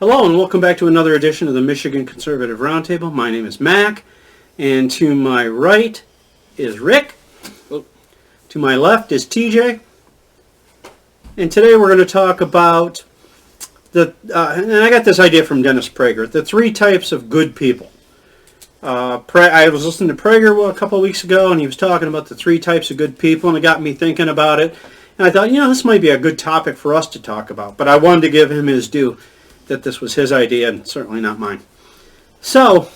Hello and welcome back to another edition of the Michigan Conservative Roundtable. My name is Mac, and to my right is Rick. Oh. To my left is TJ. And today we're going to talk about and I got this idea from Dennis Prager, the three types of good people. I was listening to Prager a couple of weeks ago, and he was talking about the three types of good people, and it got me thinking about it. And I thought, this might be a good topic for us to talk about. But I wanted to give him his due, that this was his idea and certainly not mine. So,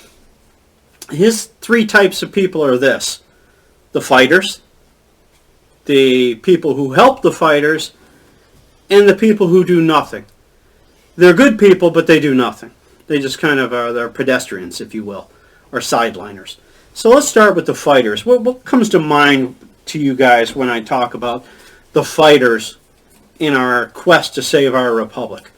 his three types of people are this: the fighters, the people who help the fighters, and the people who do nothing. They're good people, but they do nothing. They just kind of are, they're pedestrians, if you will, or sideliners. So let's start with the fighters. What comes to mind to you guys when I talk about the fighters in our quest to save our republic?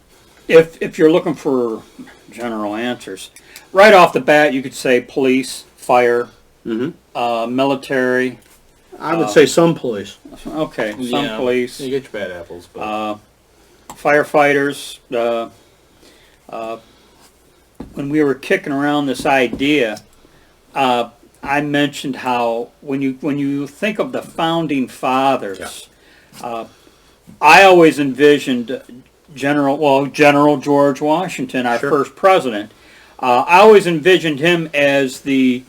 If you're looking for general answers, right off the bat, you could say police, fire, military. I would say some police. Okay, some police. You get your bad apples, but firefighters. When we were kicking around this idea, I mentioned how when you think of the founding fathers, I always envisioned General George Washington, our first president. I always envisioned him as the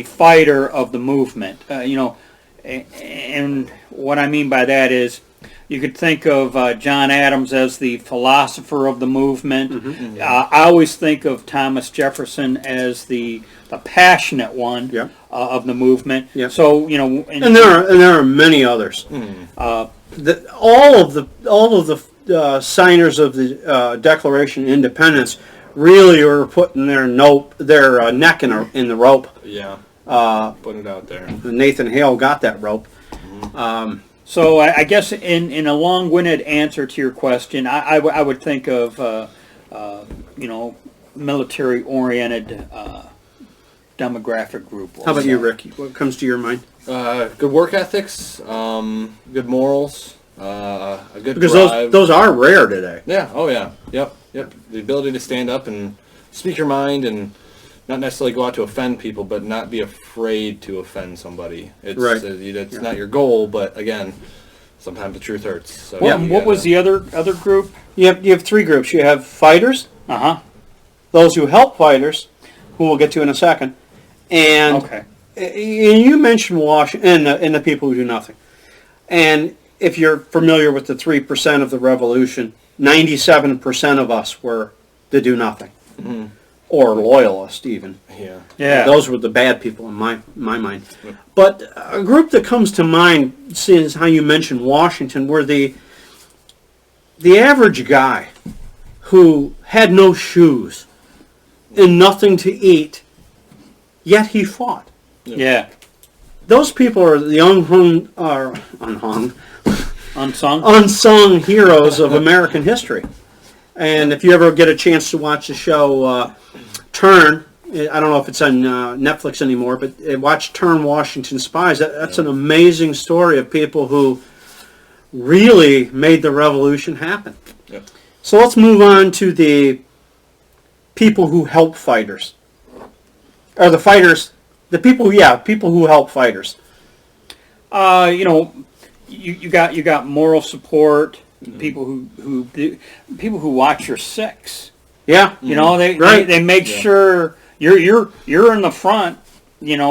fighter of the movement. And what I mean by that is, you could think of John Adams as the philosopher of the movement. I always think of Thomas Jefferson as the passionate one of the movement. So and there are many others. All of the signers of the Declaration of Independence really were putting their neck in the rope. Putting it out there. Nathan Hale got that rope. So I guess in a long-winded answer to your question, I would think of military-oriented demographic group. How about you, Rick? What comes to your mind? Good work ethics, good morals, a good because drive. those are rare today. Yeah. Oh yeah. Yep. The ability to stand up and speak your mind and not necessarily go out to offend people, but not be afraid to offend somebody. It's not your goal, but again, sometimes the truth hurts. So what was the other group? You have three groups. You have fighters, those who help fighters, who we'll get to in a second, and you mentioned Washington and the people who do nothing. And if you're familiar with the 3% of the revolution, 97% of us were the do nothing. Or loyalist, even. Yeah. Those were the bad people in my mind. But a group that comes to mind, seeing as how you mentioned Washington, were the average guy who had no shoes and nothing to eat, yet he fought. Yeah. Those people are the unsung heroes of American history. And if you ever get a chance to watch the show Turn, I don't know if it's on Netflix anymore, but watch Turn Washington Spies. That's an amazing story of people who really made the revolution happen. So let's move on to the people who help fighters. Or the fighters, people who help fighters. You got moral support. People who watch your six. Yeah. They make sure you're in the front,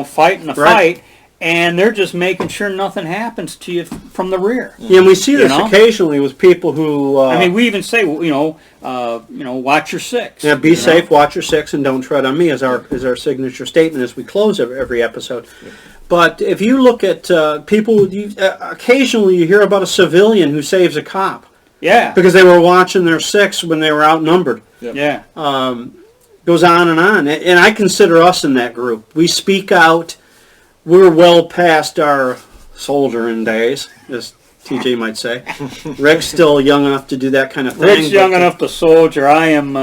fighting the fight, and they're just making sure nothing happens to you from the rear. Yeah, and we see this occasionally with people who. We even say, watch your six. Yeah, be safe, watch your six, and don't tread on me is our signature statement as we close every episode. But if you look at people, occasionally you hear about a civilian who saves a cop. Yeah. Because they were watching their six when they were outnumbered. Yeah. Goes on. And I consider us in that group. We speak out. We're well past our soldiering days, as TJ might say. Rick's still young enough to do that kind of thing. Rick's young enough to soldier. I am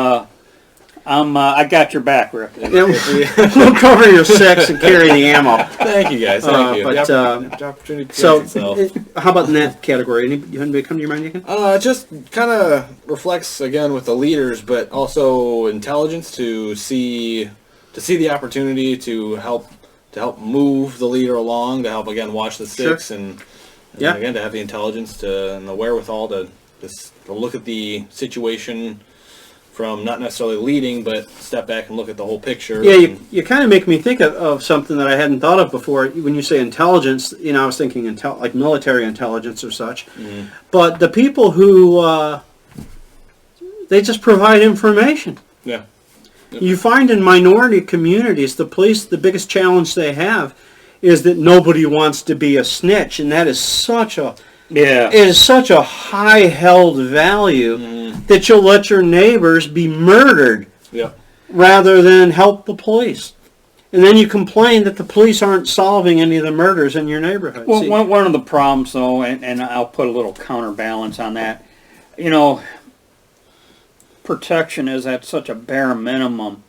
I got your back, Rick. We'll cover your 6 and carry the ammo. Thank you guys. Thank you. But, The opportunity So, presents itself. how about in that category? Anybody come to your mind again? It just kind of reflects again with the leaders, but also intelligence to see the opportunity to help move the leader along, to help again watch the 6, and again to have the intelligence and the wherewithal to look at the situation from not necessarily leading, but step back and look at the whole picture. Yeah, you kind of make me think of something that I hadn't thought of before. When you say intelligence, I was thinking like military intelligence or such. Mm-hmm. But the people who, they just provide information. Yeah. Yep. You find in minority communities, the police, the biggest challenge they have is that nobody wants to be a snitch, and that is such a... Yeah. It is such a high-held value that you'll let your neighbors be murdered rather than help the police. And then you complain that the police aren't solving any of the murders in your neighborhood. Well, one of the problems, though, and I'll put a little counterbalance on that, protection is at such a bare minimum.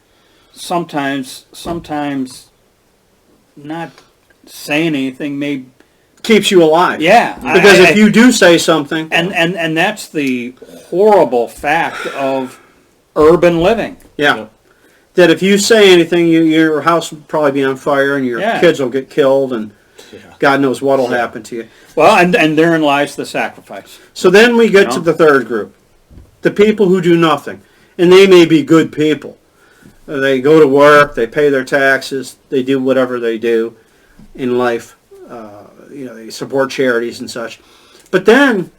Sometimes not saying anything may... keeps you alive. Yeah. Because if you do say something... And that's the horrible fact of urban living. Yeah. That if you say anything, your house will probably be on fire and your kids will get killed and God knows what will happen to you. Well, and therein lies the sacrifice. So then we get to the third group. The people who do nothing. And they may be good people. They go to work, they pay their taxes, they do whatever they do in life. They support charities and such. But then,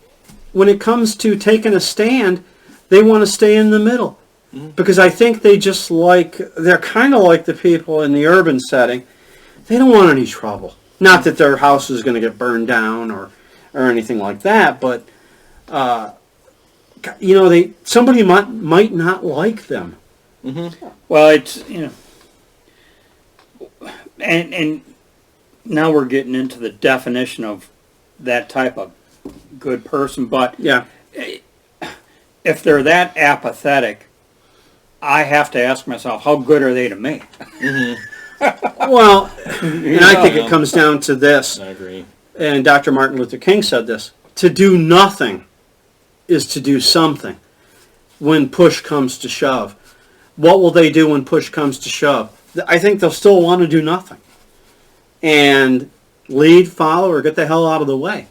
when it comes to taking a stand, they want to stay in the middle. Mm-hmm. Because I think they're kind of like the people in the urban setting. They don't want any trouble. Not that their house is going to get burned down or anything like that, but, somebody might not like them. Mm-hmm. Well, it's, and now we're getting into the definition of that type of good person, but if they're that apathetic, I have to ask myself, how good are they to me? Mm-hmm. Well, and I think it comes down to this. I agree. And Dr. Martin Luther King said this: to do nothing is to do something when push comes to shove. What will they do when push comes to shove? I think they'll still want to do nothing. And lead, follow, or get the hell out of the way.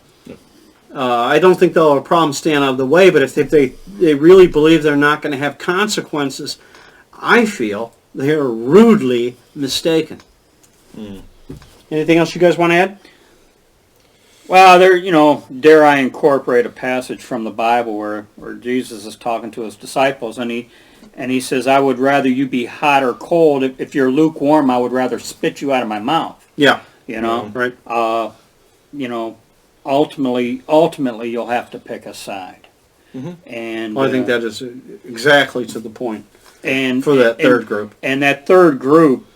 I don't think they'll have a problem staying out of the way, but if they really believe they're not going to have consequences, I feel they're rudely mistaken. Anything else you guys want to add? Well, dare I incorporate a passage from the Bible where Jesus is talking to his disciples, and he says, I would rather you be hot or cold. If you're lukewarm, I would rather spit you out of my mouth. Yeah. Right. Ultimately, you'll have to pick a side. Mm-hmm. And I think that is exactly to the point. And for that third group. And that third group,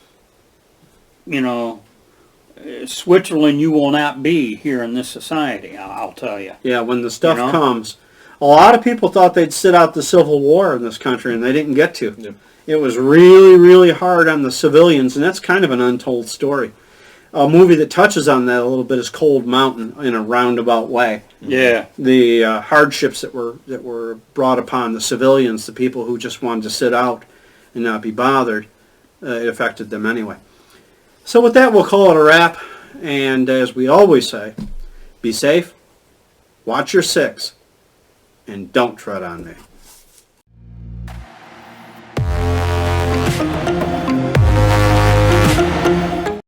Switzerland you will not be here in this society, I'll tell you. Yeah, when the stuff comes. A lot of people thought they'd sit out the Civil War in this country, and they didn't get to. Yep. It was really, really hard on the civilians, and that's kind of an untold story. A movie that touches on that a little bit is Cold Mountain in a roundabout way. Yeah. The hardships that were brought upon the civilians, the people who just wanted to sit out and not be bothered, it affected them anyway. So with that, we'll call it a wrap. And as we always say, be safe, watch your 6, and don't tread on me.